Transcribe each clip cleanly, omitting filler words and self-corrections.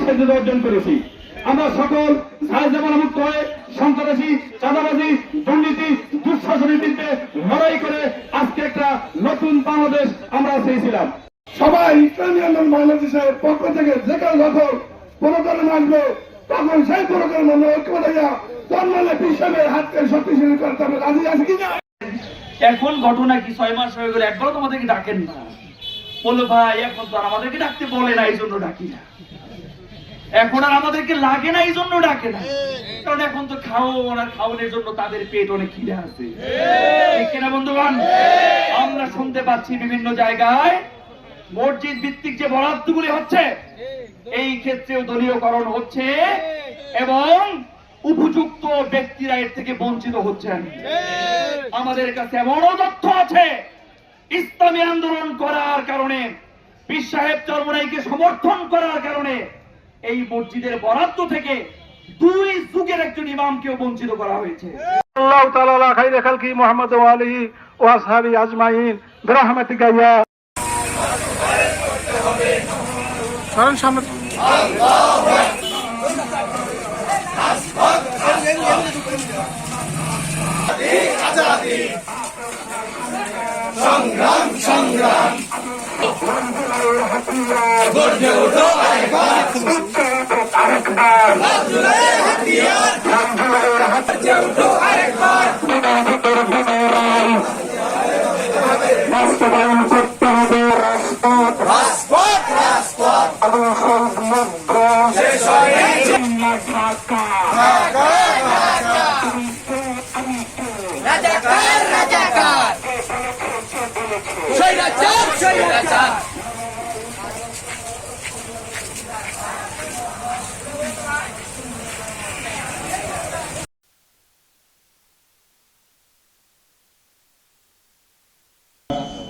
স্বাধীনতা অর্জন করেছি। আমরা সকল মুক্ত হয়ে সন্ত্রাসী, চাঁদাবাজি, দুর্নীতি, দুঃশাসনের বিরুদ্ধে লড়াই করে আজকে একটা নতুন বাংলাদেশ আমরা চেয়েছিলাম। সবাই ইসলামী আন্দোলন বাংলাদেশের পক্ষ থেকে যেখানে যখন প্রোগ্রাম আসবে তখন সেই প্রোগ্রাম আমরা ঐক্যবদ্ধ হইয়া জন্মালে বিশ্বের হাতকে শক্তিশালী করতে আমরা রাজি আছি কিনা। এখন ঘটনা কি 6 মাস হয়ে গেল, একবারও তোমাদেরকে ডাকেন না। বলো ভাই এখন তো আর আমাদেরকে ডাকতে বলে না, এই জন্য ডাকি না। এখন আর আমাদেরকে লাগে না, এই জন্য ডাকে না। কারণ এখন তো খাওয়ান আর খাওয়ানোর জন্য তাদের পেট অনেক খিদে আছে, ঠিক কিনা বন্ধুগণ? আমরা শুনতে পাচ্ছি বিভিন্ন জায়গায় মসজিদ ভিত্তিক যে বরাদ্দগুলি হচ্ছে, এই ক্ষেত্রেও দলীয়করণ হচ্ছে এবং উপযুক্ত ব্যক্তিরা এর থেকে বঞ্চিত হচ্ছেন। আমাদের কাছে এমনও তথ্য আছে, ইসলামী আন্দোলন করার কারণে, পীর সাহেব চরমনাইকে সমর্থন করার কারণে এই মসজিদের বরাদ্দ থেকে 2 যুগের একজন ইমামকেও বঞ্চিত করা হয়েছে। আল্লাহু তাআলা খাইরে খালকি মুহাম্মদ ওয়া আলিহি ওয়া আসহাবি আজমাইন বিরহমাতিকা ইয়া সারান সামনে সংগ্রাম সংগ্রাম গর্জে ওঠো আরেকবার রাজুলের হাতিয়ার গর্জে ওঠো আরেকবার বাস্তবায়ন করতে হবে রাজপথ রাজপথ শেষ হয় রাজাকার রাজাকার স্বৈরাচার স্বৈরাচার।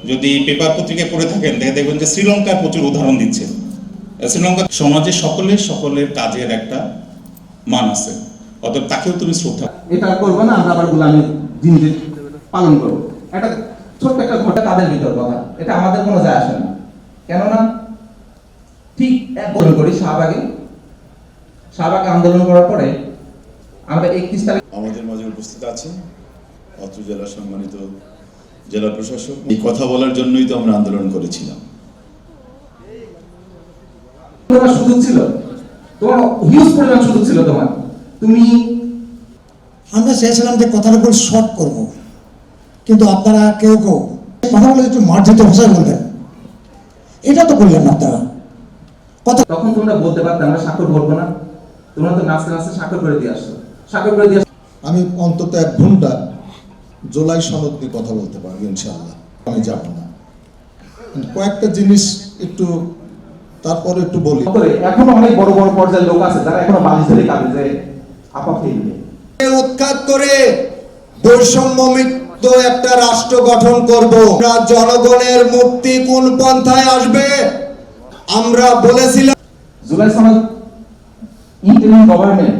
যদি পেপার পত্রিকায় পড়ে থাকেন দেখবেন যে শ্রীলঙ্কার প্রচুর উদাহরণ দিচ্ছে। শ্রীলঙ্কা সমাজে সকলের কাজের একটা মান আছে, অতএব তাকেও তুমি শ্রদ্ধা। এটা করবো না, আমরা আবার গোলামি জিনিস পালন করবো। একটা ছোট্ট একটা ঘটনা তাদের ভিতর কথা, এটা আমাদের কোনো যায় আসে না। কেননা ঠিক আন্দোলন করি শাহবাগে আন্দোলন করার পরে আমরা 31 তারিখ আমাদের মাঝে উপস্থিত আছেন অত্র জেলার সম্মানিত জেলা প্রশাসক। এই কথা বলার জন্যই তো আমরা আন্দোলন করেছিলাম। তোমার সুযোগ ছিল, তোমার হিউজ পরিমাণ সুযোগ ছিল তোমার। আমরা চেয়েছিলাম যে কথার উপর শর্ট করব, কিন্তু আপনারা কেউ কথা বলে একটু মার্জিত ভাষায় বলবেন, এটা তো করলেন না আপনারা। তখন তোমরা বলতে পারতে আমরা স্বাক্ষর করবো না, তোমরা তো নাচতে নাচতে স্বাক্ষর করে দিয়ে আসছো, স্বাক্ষর করে দিয়ে। আমি অন্তত 1 ঘন্টা জুলাই সনদ নিয়ে কথা বলতে পারবো ইনশাআল্লাহ। আমি যাব না, কয়েকটা জিনিস একটু তারপরে একটু বলি। এখনো অনেক বড় বড় পর্যায়ের লোক আছে যারা এখনো বালিশ ধরে কাঁদে যে আপা ফেলবে। উৎখাত করে বৈষম্যমুক্ত একটা রাষ্ট্র গঠন করব। জনগণের মুক্তি কোন পন্থায় আসবে আমরা বলেছিলাম। জুলাই সনদ ইন্টারিম গভর্নমেন্ট